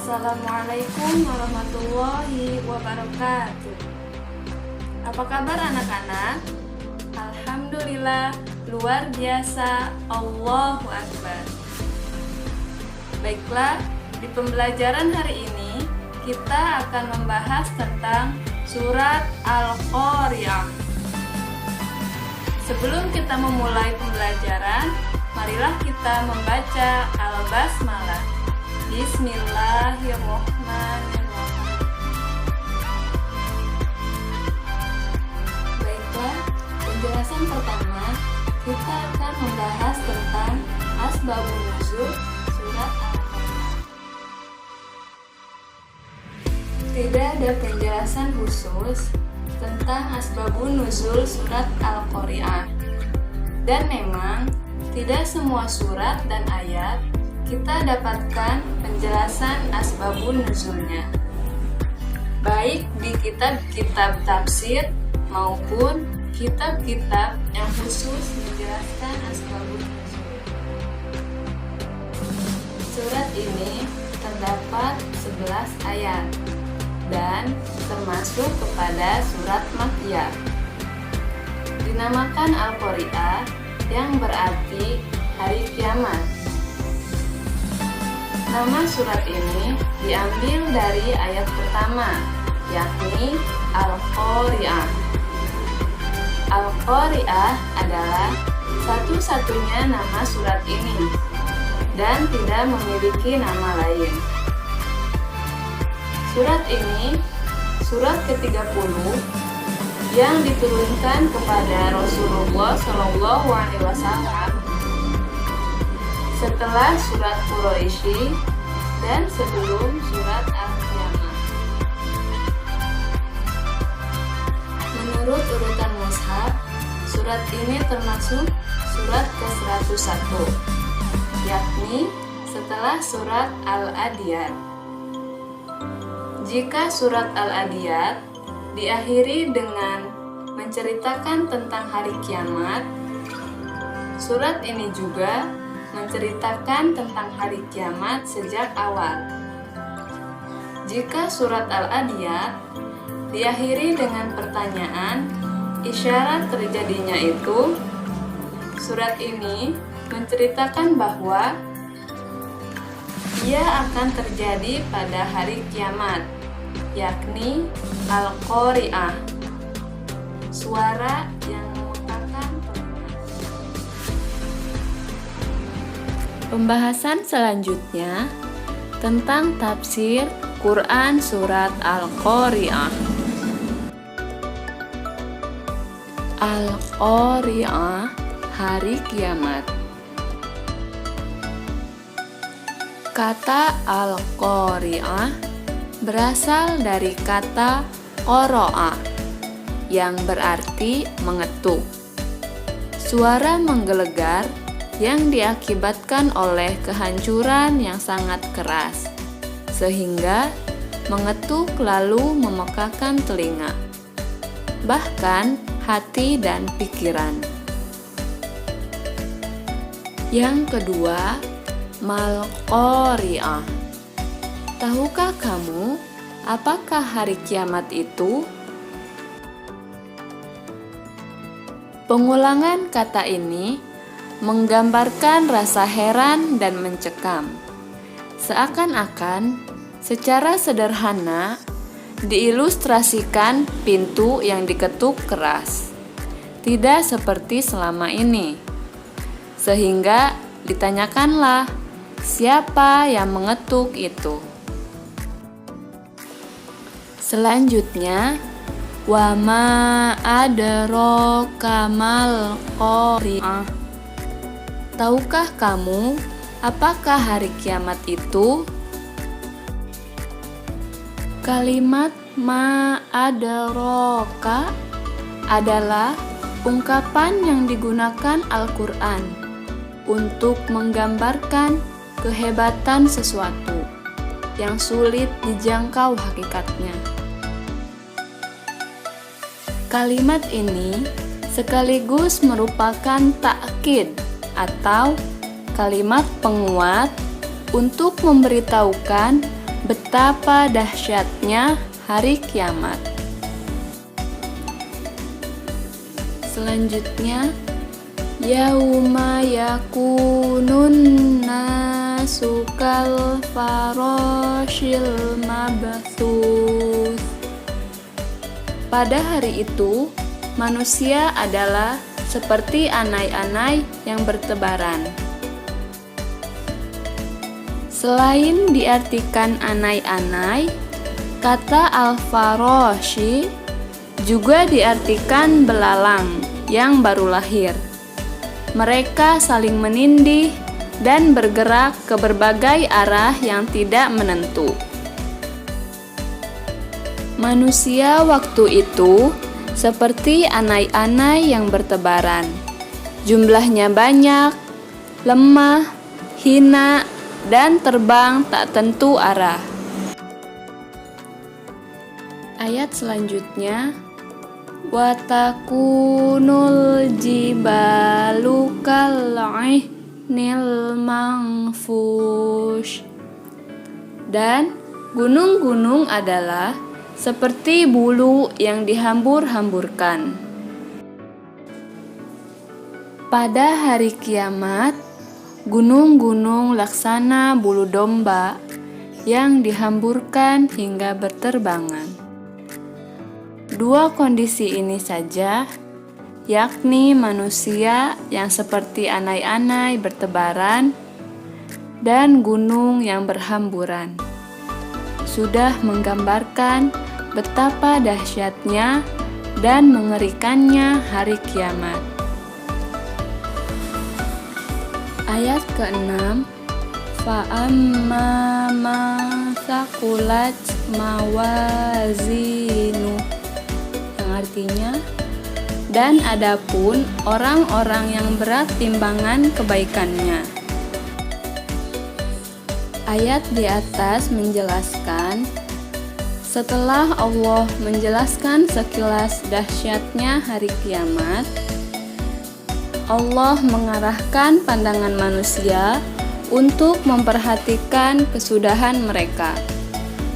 Assalamualaikum warahmatullahi wabarakatuh. Apa kabar anak-anak? Alhamdulillah, luar biasa, Allahu Akbar. Baiklah, di pembelajaran hari ini kita akan membahas tentang surat Al-Qari'ah. Sebelum kita memulai pembelajaran, marilah kita membaca Al-Basmalah. Bismillahirrahmanirrahim. Baiklah, penjelasan pertama kita akan membahas tentang asbabun nuzul surat Al-Qari'ah. Tidak ada penjelasan khusus tentang asbabun nuzul surat Al-Qari'ah. Dan memang tidak semua surat dan ayat kita dapatkan penjelasan asbabun nuzulnya, baik di kitab-kitab tafsir maupun kitab-kitab yang khusus menjelaskan asbabun nuzul. Surat ini terdapat 11 ayat dan termasuk kepada surat Makkiyah. Dinamakan Al-Qari'ah yang berarti hari kiamat. Nama surat ini diambil dari ayat pertama, yakni Al-Qari'ah. Al-Qari'ah adalah satu-satunya nama surat ini dan tidak memiliki nama lain. Surat ini surat ke-30 yang diturunkan kepada Rasulullah SAW setelah surat Quraisy dan sebelum surat Al-Qiyamah. Menurut urutan mushaf, surat ini termasuk surat ke-101, yakni setelah surat Al-Adiyat. Jika surat Al-Adiyat diakhiri dengan menceritakan tentang hari kiamat, surat ini juga menceritakan tentang hari kiamat sejak awal. Jika surat Al-Adiyat diakhiri dengan pertanyaan isyarat terjadinya itu, surat ini menceritakan bahwa ia akan terjadi pada hari kiamat, yakni Al-Qari'ah, suara yang Pembahasan selanjutnya tentang tafsir Quran surat Al-Qari'ah. Al-Qari'ah, hari kiamat. Kata Al-Qari'ah berasal dari kata qara'a yang berarti mengetuk. Suara menggelegar yang diakibatkan oleh kehancuran yang sangat keras, sehingga mengetuk lalu memekakan telinga, bahkan hati dan pikiran. Yang kedua, Mal-Qari'ah. Tahukah kamu apakah hari kiamat itu? Pengulangan kata ini menggambarkan rasa heran dan mencekam. Seakan-akan secara sederhana diilustrasikan pintu yang diketuk keras, tidak seperti selama ini. Sehingga ditanyakanlah, siapa yang mengetuk itu? Selanjutnya, wa ma adraka mal qari'ah. Tahukah kamu apakah hari kiamat itu? Kalimat ma adraka adalah ungkapan yang digunakan Al-Quran untuk menggambarkan kehebatan sesuatu yang sulit dijangkau hakikatnya. Kalimat ini sekaligus merupakan ta'kid atau kalimat penguat untuk memberitahukan betapa dahsyatnya hari kiamat. Selanjutnya, yauma yakunun nasu kal farashil mabthus. Pada hari itu, manusia adalah seperti anai-anai yang bertebaran. Selain diartikan anai-anai, kata al-farashi juga diartikan belalang yang baru lahir. Mereka saling menindih dan bergerak ke berbagai arah yang tidak menentu. Manusia waktu itu seperti anai-anai yang bertebaran. Jumlahnya banyak, lemah, hina, dan terbang tak tentu arah. Ayat selanjutnya, watakunul jibalu kal'ihnil manfush. Dan gunung-gunung adalah seperti bulu yang dihambur-hamburkan. Pada hari kiamat, gunung-gunung laksana bulu domba yang dihamburkan hingga berterbangan. Dua kondisi ini saja, yakni manusia yang seperti anai-anai bertebaran dan gunung yang berhamburan, sudah menggambarkan betapa dahsyatnya dan mengerikannya hari kiamat. Ayat ke-6, fa'amma man thaqulat mawazinu, yang artinya, dan adapun orang-orang yang berat timbangan kebaikannya. Ayat di atas menjelaskan, setelah Allah menjelaskan sekilas dahsyatnya hari kiamat, Allah mengarahkan pandangan manusia untuk memperhatikan kesudahan mereka,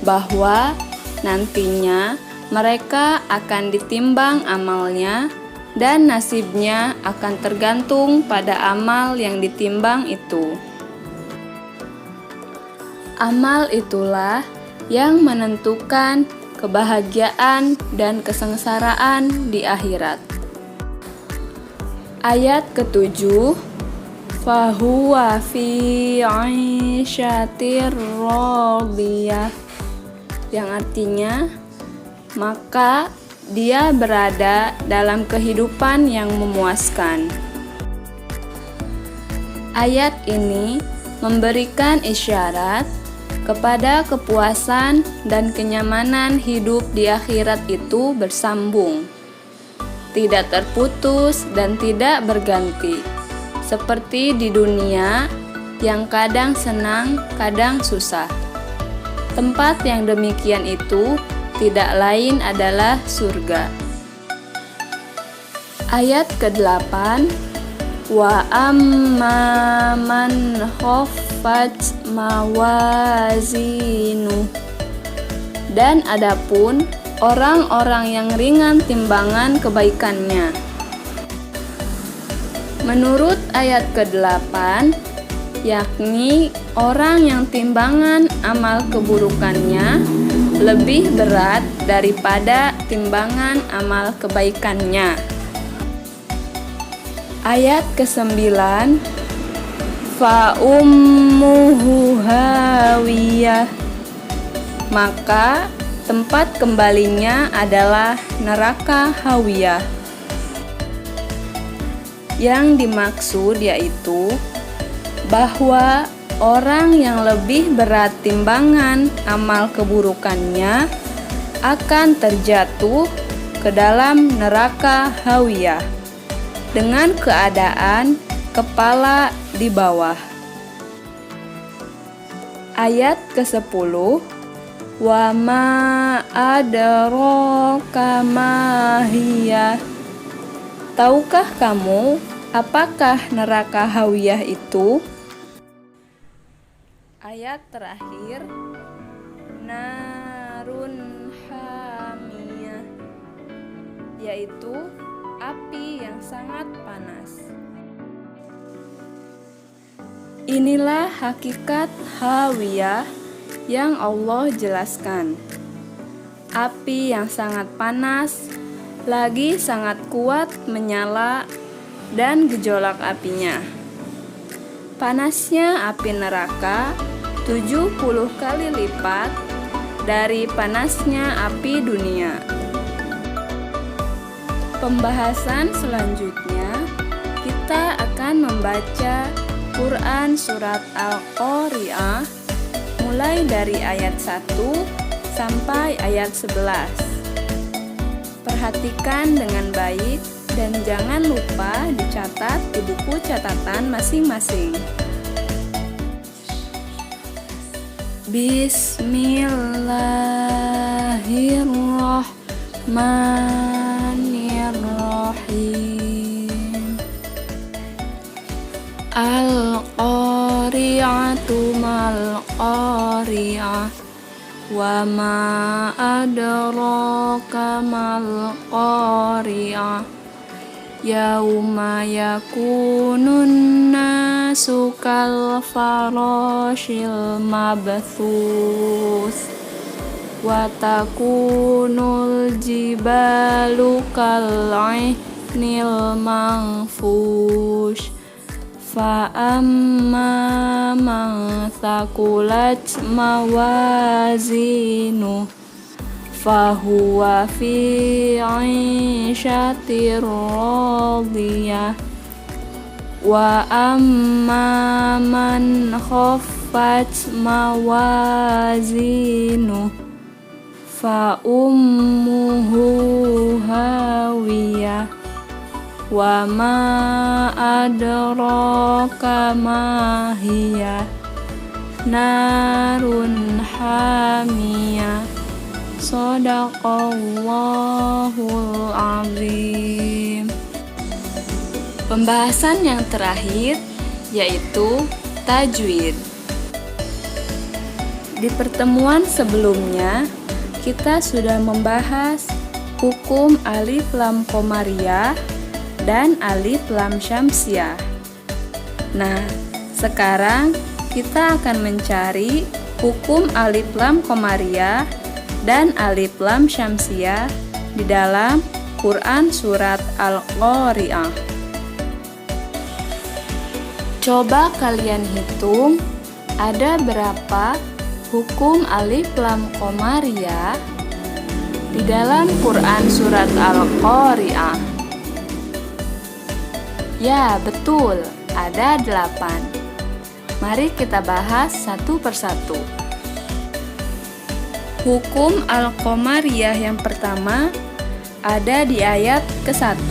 bahwa nantinya mereka akan ditimbang amalnya dan nasibnya akan tergantung pada amal yang ditimbang itu. Amal itulah yang menentukan kebahagiaan dan kesengsaraan di akhirat. Ayat ke-7, fahuwa fi 'ishatir radiyah, yang artinya, maka dia berada dalam kehidupan yang memuaskan. Ayat ini memberikan isyarat kepada kepuasan dan kenyamanan hidup di akhirat itu bersambung, tidak terputus dan tidak berganti, seperti di dunia yang kadang senang, kadang susah. Tempat yang demikian itu tidak lain adalah surga. Ayat ke-8, wa amma man khaffat mawazinu, dan adapun orang-orang yang ringan timbangan kebaikannya. Menurut ayat ke-8, yakni orang yang timbangan amal keburukannya lebih berat daripada timbangan amal kebaikannya. Ayat ke-9, fa ummuhu hawiyah, maka tempat kembalinya adalah neraka hawiyah. Yang dimaksud yaitu bahwa orang yang lebih berat timbangan amal keburukannya akan terjatuh ke dalam neraka hawiyah dengan keadaan kepala di bawah. Ayat ke-10, wa ma adraka ma hiya, tahukah kamu apakah neraka hawiyah itu? Ayat terakhir, narun hamiyah, yaitu api yang sangat panas. Inilah hakikat hawiyah yang Allah jelaskan. Api yang sangat panas, lagi sangat kuat menyala dan gejolak apinya. Panasnya api neraka 70 kali lipat dari panasnya api dunia. Pembahasan selanjutnya, kita akan membaca Quran Surat Al-Qari'ah mulai dari ayat 1 sampai ayat 11. Perhatikan dengan baik dan jangan lupa dicatat di buku catatan masing-masing. Bismillahirrahmanirrahim. Al-Qari'atu mal-Qari'ah, wa ma adraka mal-Qari'ah, yauma yakunun nasu kal farashil mabthus, wa takunul jibalu kal ihnil manfush, fa amma man thaqulat mawazinu fahuwa fi 'ishatir radiyah, wa amma man khaffat mawazinu fa ummuhu hawiyah, wa ma adraka ma hiya narun hamiyah. Shadaqallahul azim. Pembahasan yang terakhir yaitu tajwid. Di pertemuan sebelumnya kita sudah membahas hukum alif lam qamariyah dan alif lam syamsiyah. Nah, sekarang kita akan mencari hukum alif lam qamariyah dan alif lam syamsiyah di dalam Quran Surat Al-Qari'ah. Coba kalian hitung ada berapa hukum alif lam qamariyah di dalam Quran Surat Al-Qari'ah. Ya, betul, ada 8. Mari kita bahas satu persatu. Hukum Al-Qamariyah yang pertama ada di ayat ke-1,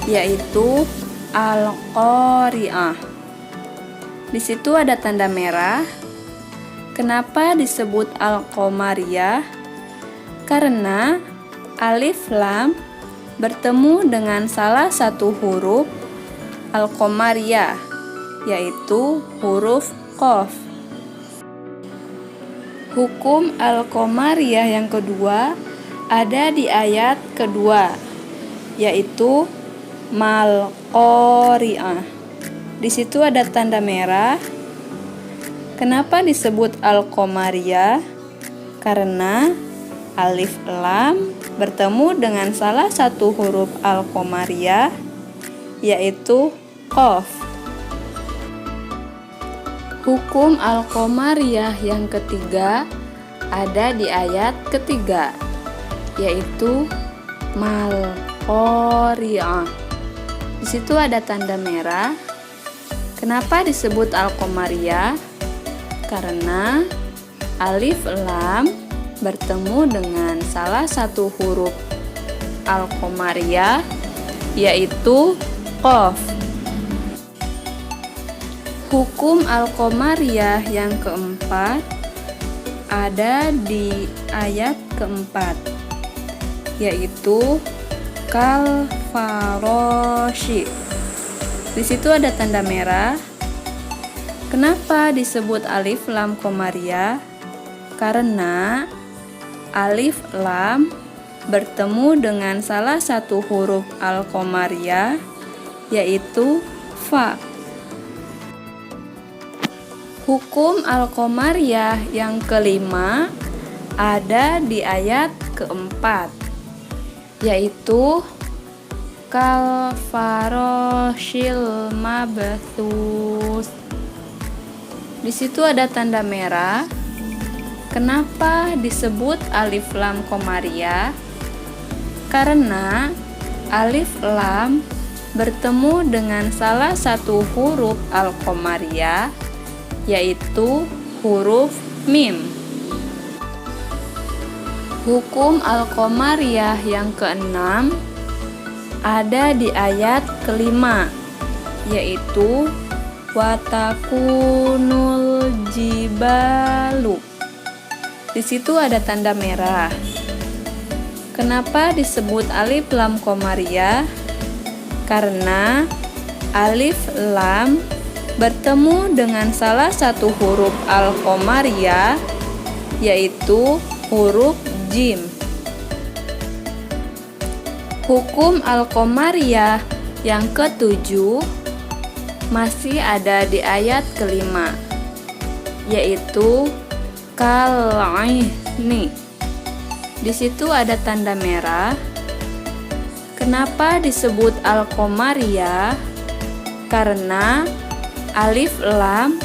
yaitu Al-Qari'ah. Di situ ada tanda merah. Kenapa disebut Al-Qamariyah? Karena alif lam bertemu dengan salah satu huruf Al-Qamariyah, yaitu huruf Qaf. Hukum Al-Qamariyah yang kedua ada di ayat kedua, yaitu Mal-Qari'ah. Di situ ada tanda merah. Kenapa disebut Al-Qamariyah? Karena alif lam bertemu dengan salah satu huruf Al-Qamariyah, yaitu Qaf. Hukum Al-Qamariyah yang ketiga ada di ayat ketiga, yaitu Mal-Qari'ah. Di situ ada tanda merah. Kenapa disebut Al-Qamariyah? Karena alif lam bertemu dengan salah satu huruf Al-Qamariyah, yaitu Qaf. Hukum Al-Qamariyah yang keempat ada di ayat keempat, yaitu Kal Faroshi. Di situ ada tanda merah. Kenapa disebut alif lam qamariyah? karena alif lam bertemu dengan salah satu huruf al-qamariyah, yaitu fa. Hukum al-qamariyah yang kelima ada di ayat keempat, yaitu kal faroshil mabthus. Di situ ada tanda merah. Kenapa disebut alif lam qamariyah? Karena alif lam bertemu dengan salah satu huruf al-qamariyah, yaitu huruf mim. Hukum al-qamariyah yang keenam ada di ayat kelima, yaitu watakunul jibalu. Di situ ada tanda merah. Kenapa disebut alif lam qamariyah? Karena alif lam bertemu dengan salah satu huruf al-qamariyah, yaitu huruf jim. Hukum al-qamariyah yang ketujuh masih ada di ayat kelima, yaitu kal-aini. Di situ ada tanda merah. Kenapa disebut al-qamariyah? Karena alif lam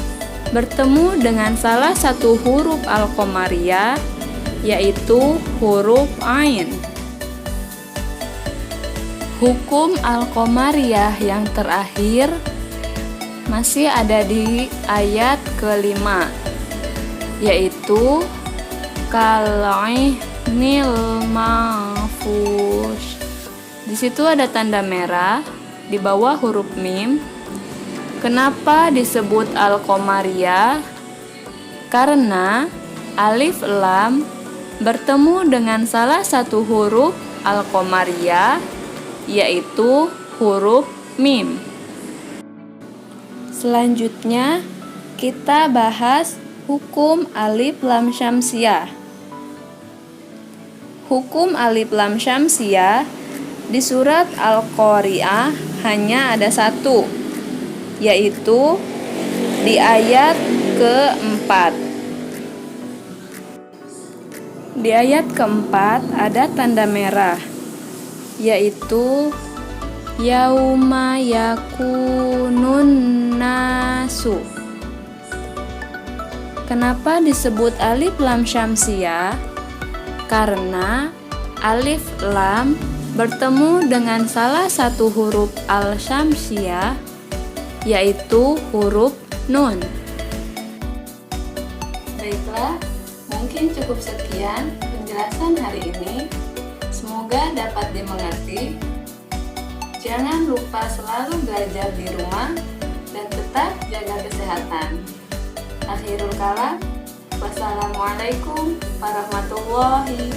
bertemu dengan salah satu huruf al-qamariyah, yaitu huruf ain. Hukum al-qamariyah yang terakhir masih ada di ayat kelima, yaitu kal-ainil mahfuz. Di situ ada tanda merah di bawah huruf mim. Kenapa disebut al-qamariyah? Karena alif lam bertemu dengan salah satu huruf al-qamariyah, yaitu huruf mim. Selanjutnya kita bahas hukum alif lam syamsiyah. Hukum alif lam syamsiyah di surat Al-Qari'ah hanya ada satu, yaitu di ayat keempat. Di ayat keempat ada tanda merah, yaitu yauma yakunun nasu. Kenapa disebut alif lam syamsiyah? Karena alif lam bertemu dengan salah satu huruf al-syamsiyah, yaitu huruf nun. Baiklah, mungkin cukup sekian penjelasan hari ini. Semoga dapat dimengerti. Jangan lupa selalu belajar di rumah dan tetap jaga kesehatan. Akhirul kalam, wassalamualaikum warahmatullahi